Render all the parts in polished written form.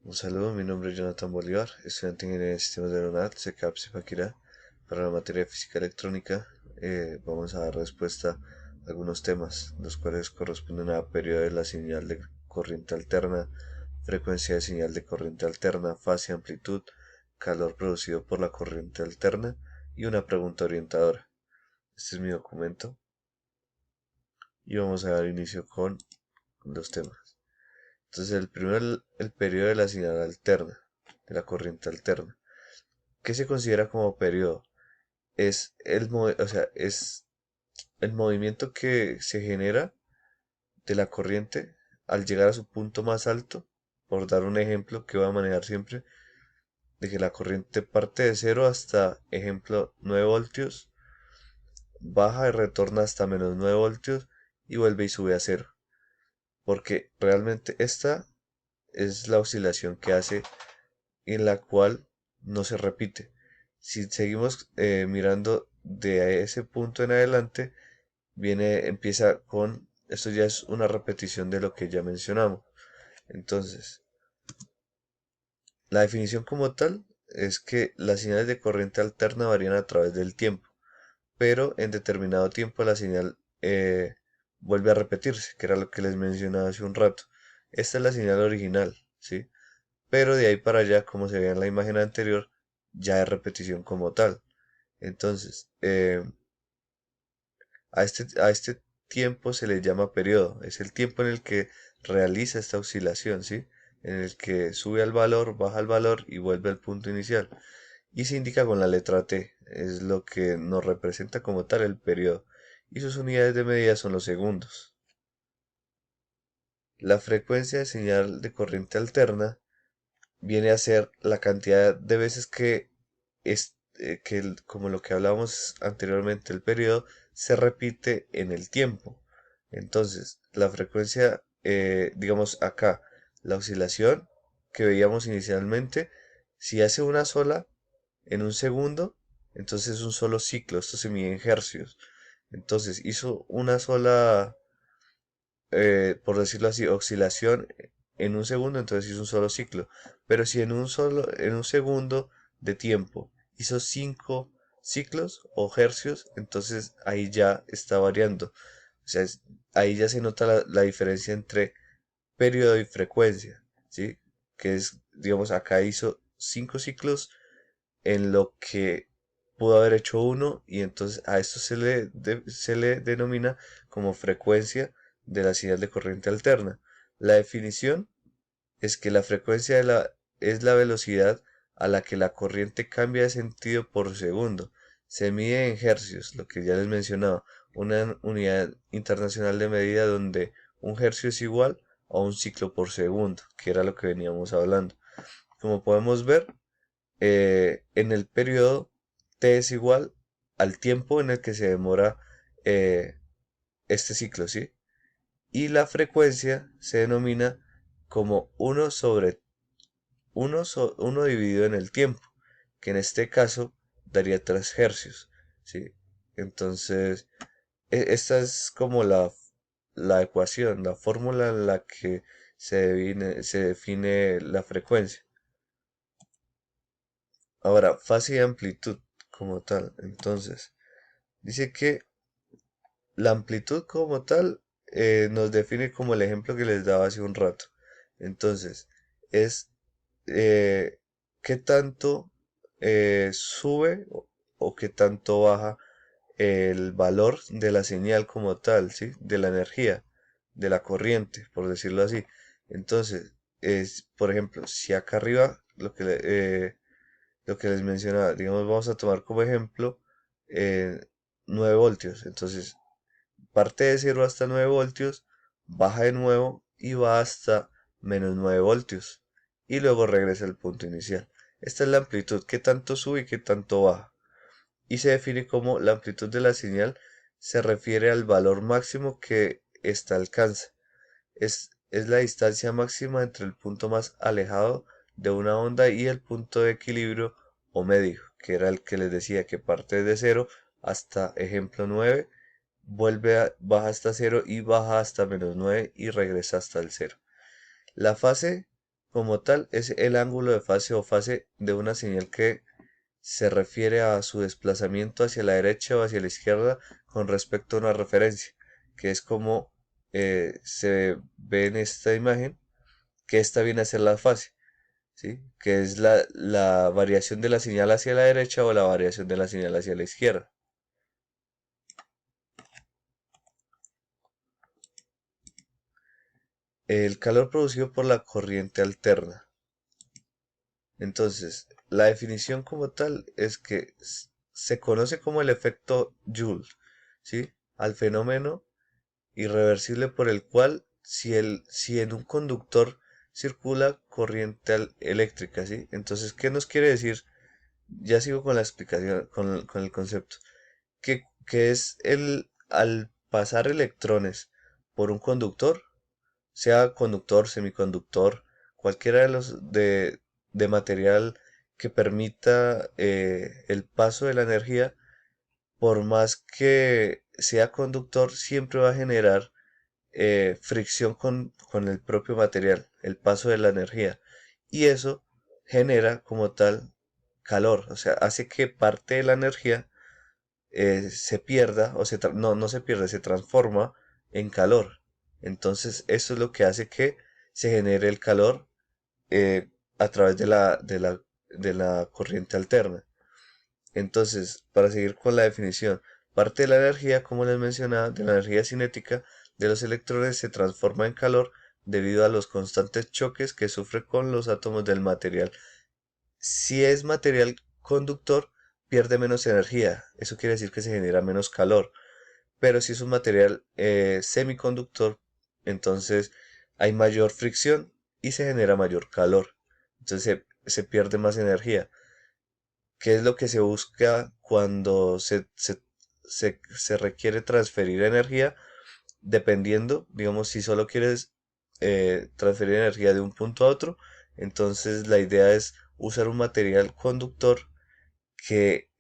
Un saludo, mi nombre es Jonathan Bolívar, estudiante de Ingeniería de Sistemas de la UNAD, SECAP Zipaquirá. Para la materia de física electrónica vamos a dar respuesta a algunos temas, los cuales corresponden a periodo de la señal de corriente alterna, frecuencia de señal de corriente alterna, fase, amplitud, calor producido por la corriente alterna y una pregunta orientadora. Este es mi documento y vamos a dar inicio con los temas. Entonces, el primero, el periodo de la señal alterna, de la corriente alterna. ¿Qué se considera como periodo? Es el movimiento que se genera de la corriente al llegar a su punto más alto. Por dar un ejemplo que voy a manejar siempre, de que la corriente parte de cero hasta, ejemplo, 9 voltios, baja y retorna hasta menos 9 voltios y vuelve y sube a cero. Porque realmente esta es la oscilación que hace, en la cual no se repite. Si seguimos mirando de ese punto en adelante, empieza con, esto ya es una repetición de lo que ya mencionamos. Entonces, la definición como tal es que las señales de corriente alterna varían a través del tiempo, pero en determinado tiempo la señal vuelve a repetirse, que era lo que les mencionaba hace un rato. Esta es la señal original, ¿sí? Pero de ahí para allá, como se ve en la imagen anterior, ya es repetición como tal. Entonces, a este tiempo se le llama periodo. Es el tiempo en el que realiza esta oscilación, ¿sí? En el que sube al valor, baja al valor y vuelve al punto inicial. Y se indica con la letra T. Es lo que nos representa como tal el periodo. Y sus unidades de medida son los segundos. La frecuencia de señal de corriente alterna viene a ser la cantidad de veces como lo que hablábamos anteriormente, el periodo se repite en el tiempo. Entonces, la frecuencia, digamos acá, la oscilación que veíamos inicialmente, si hace una sola en un segundo, entonces es un solo ciclo, esto se mide en hercios. Entonces, hizo una sola, por decirlo así, oscilación en un segundo, entonces hizo un solo ciclo. Pero si en un segundo de tiempo hizo 5 ciclos o hercios, entonces ahí ya está variando. O sea, ahí ya se nota la diferencia entre periodo y frecuencia, ¿sí? Que es, digamos, acá hizo 5 ciclos en lo que pudo haber hecho uno, y entonces a esto se le denomina como frecuencia de la señal de corriente alterna. La definición es que la frecuencia es la velocidad a la que la corriente cambia de sentido por segundo. Se mide en hercios, lo que ya les mencionaba, una unidad internacional de medida donde un hercio es igual a un ciclo por segundo, que era lo que veníamos hablando. Como podemos ver, en el periodo T es igual al tiempo en el que se demora eh, este ciclo, ¿sí? Y la frecuencia se denomina como uno dividido en el tiempo, que en este caso daría 3 hercios, ¿sí? Entonces, esta es como la ecuación, la fórmula en la que se define la frecuencia. Ahora, fase y amplitud como tal. Entonces, dice que la amplitud como tal nos define como el ejemplo que les daba hace un rato. Entonces, es eh, qué tanto sube o qué tanto baja el valor de la señal como tal, ¿sí? De la energía, de la corriente, por decirlo así. Entonces, por ejemplo, si acá arriba lo que les mencionaba, digamos, vamos a tomar como ejemplo eh, 9 voltios. Entonces, parte de 0 hasta 9 voltios, baja de nuevo y va hasta menos 9 voltios. Y luego regresa al punto inicial. Esta es la amplitud, qué tanto sube y qué tanto baja. Y se define como la amplitud de la señal se refiere al valor máximo que ésta alcanza. Es la distancia máxima entre el punto más alejado de una onda y el punto de equilibrio o medio, que era el que les decía que parte de cero hasta ejemplo 9, baja hasta cero y baja hasta menos 9 y regresa hasta el cero. La fase como tal es el ángulo de fase o fase de una señal que se refiere a su desplazamiento hacia la derecha o hacia la izquierda con respecto a una referencia, que es como se ve en esta imagen, que esta viene a ser la fase, ¿sí? Que es la variación de la señal hacia la derecha o la variación de la señal hacia la izquierda. El calor producido por la corriente alterna. Entonces, la definición como tal es que se conoce como el efecto Joule, ¿sí? Al fenómeno irreversible por el cual si en un conductor circula corriente eléctrica, ¿sí? Entonces, ¿qué nos quiere decir? Ya sigo con la explicación, con el concepto. Que es al pasar electrones por un conductor, sea conductor, semiconductor, cualquiera de los de material que permita el paso de la energía, por más que sea conductor, siempre va a generar fricción con el propio material, el paso de la energía. Y eso genera como tal calor, o sea, hace que parte de la energía se pierda, o no se pierde, se transforma en calor. Entonces, eso es lo que hace que se genere el calor a través de la corriente alterna. Entonces, para seguir con la definición, parte de la energía, como les mencionaba, de la energía cinética de los electrones se transforma en calor debido a los constantes choques que sufre con los átomos del material. Si es material conductor, pierde menos energía. Eso quiere decir que se genera menos calor. Pero si es un material semiconductor, entonces hay mayor fricción y se genera mayor calor. Entonces se pierde más energía. ¿Qué es lo que se busca cuando se requiere transferir energía? Dependiendo, digamos, si solo quieres transferir energía de un punto a otro, entonces la idea es usar un material conductor que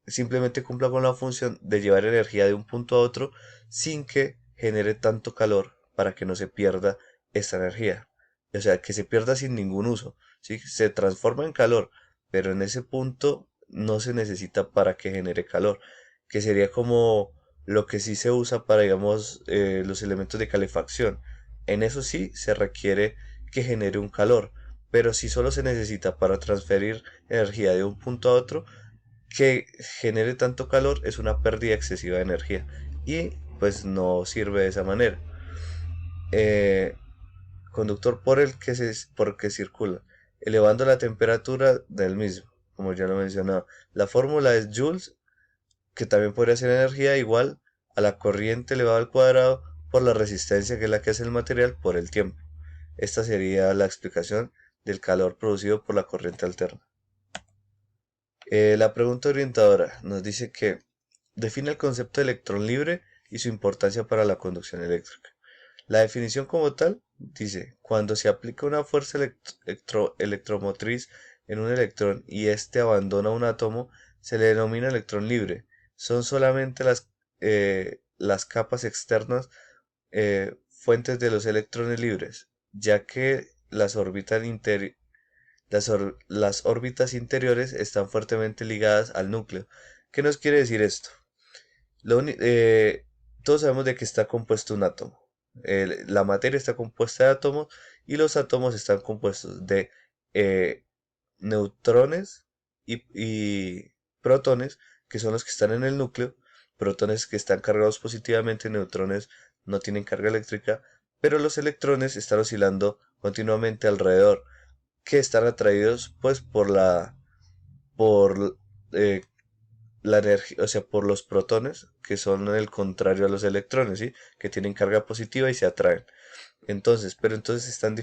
simplemente cumpla con la función de llevar energía de un punto a otro sin que genere tanto calor para que no se pierda esta energía. O sea, que se pierda sin ningún uso, ¿sí? Se transforma en calor, pero en ese punto no se necesita para que genere calor, que sería como lo que sí se usa para, digamos, los elementos de calefacción. En eso sí se requiere que genere un calor, pero si solo se necesita para transferir energía de un punto a otro, que genere tanto calor es una pérdida excesiva de energía y pues no sirve de esa manera. Eh, Conductor por el que circula, elevando la temperatura del mismo, como ya lo mencionaba. La fórmula es Joules, que también podría ser energía igual a la corriente elevada al cuadrado por la resistencia, que es la que hace el material, por el tiempo. Esta sería la explicación del calor producido por la corriente alterna. La pregunta orientadora nos dice que define el concepto de electrón libre y su importancia para la conducción eléctrica. La definición como tal dice, cuando se aplica una fuerza electromotriz en un electrón y éste abandona un átomo, se le denomina electrón libre. Son solamente las capas externas fuentes de los electrones libres, ya que las órbitas interiores están fuertemente ligadas al núcleo. ¿Qué nos quiere decir esto? Lo uni- eh, Todos sabemos de que está compuesto un átomo. La materia está compuesta de átomos y los átomos están compuestos de eh, neutrones y protones, que son los que están en el núcleo, protones que están cargados positivamente, neutrones no tienen carga eléctrica, pero los electrones están oscilando continuamente alrededor, que están atraídos pues por eh, la energía, o sea, por los protones, que son el contrario a los electrones, ¿sí? Que tienen carga positiva y se atraen. Entonces, pero entonces están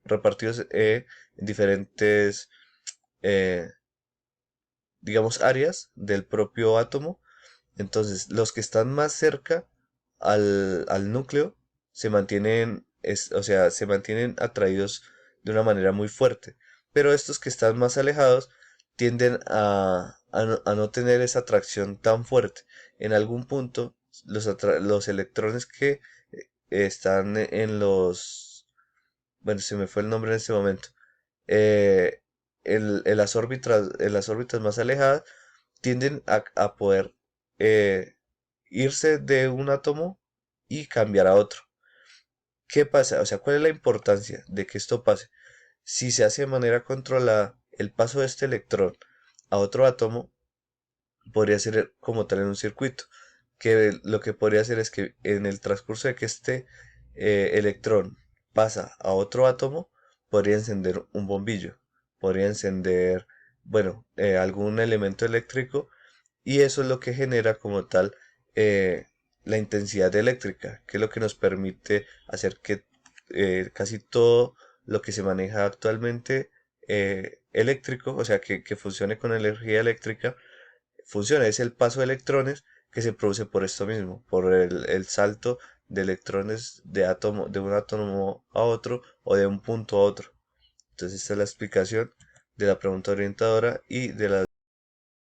repartidos en diferentes, eh, digamos, áreas del propio átomo. Entonces, los que están más cerca al núcleo se mantienen, o sea, se mantienen atraídos de una manera muy fuerte. Pero estos que están más alejados tienden a no tener esa atracción tan fuerte. En algún punto, los electrones que están bueno, se me fue el nombre en este momento. eh, en las órbitas más alejadas tienden a poder irse de un átomo y cambiar a otro. ¿Qué pasa? O sea, ¿cuál es la importancia de que esto pase? Si se hace de manera controlada, el paso de este electrón a otro átomo podría ser como tal en un circuito, que lo que podría hacer es que en el transcurso de que este electrón pasa a otro átomo, podría encender un bombillo, podría encender, bueno, algún elemento eléctrico, y eso es lo que genera como tal eh, la intensidad eléctrica, que es lo que nos permite hacer que casi todo lo que se maneja actualmente eléctrico, o sea, que funcione con energía eléctrica, funciona. Es el paso de electrones que se produce por esto mismo, por el salto de electrones de un átomo a otro o de un punto a otro. Entonces esta es la explicación de la pregunta orientadora y de la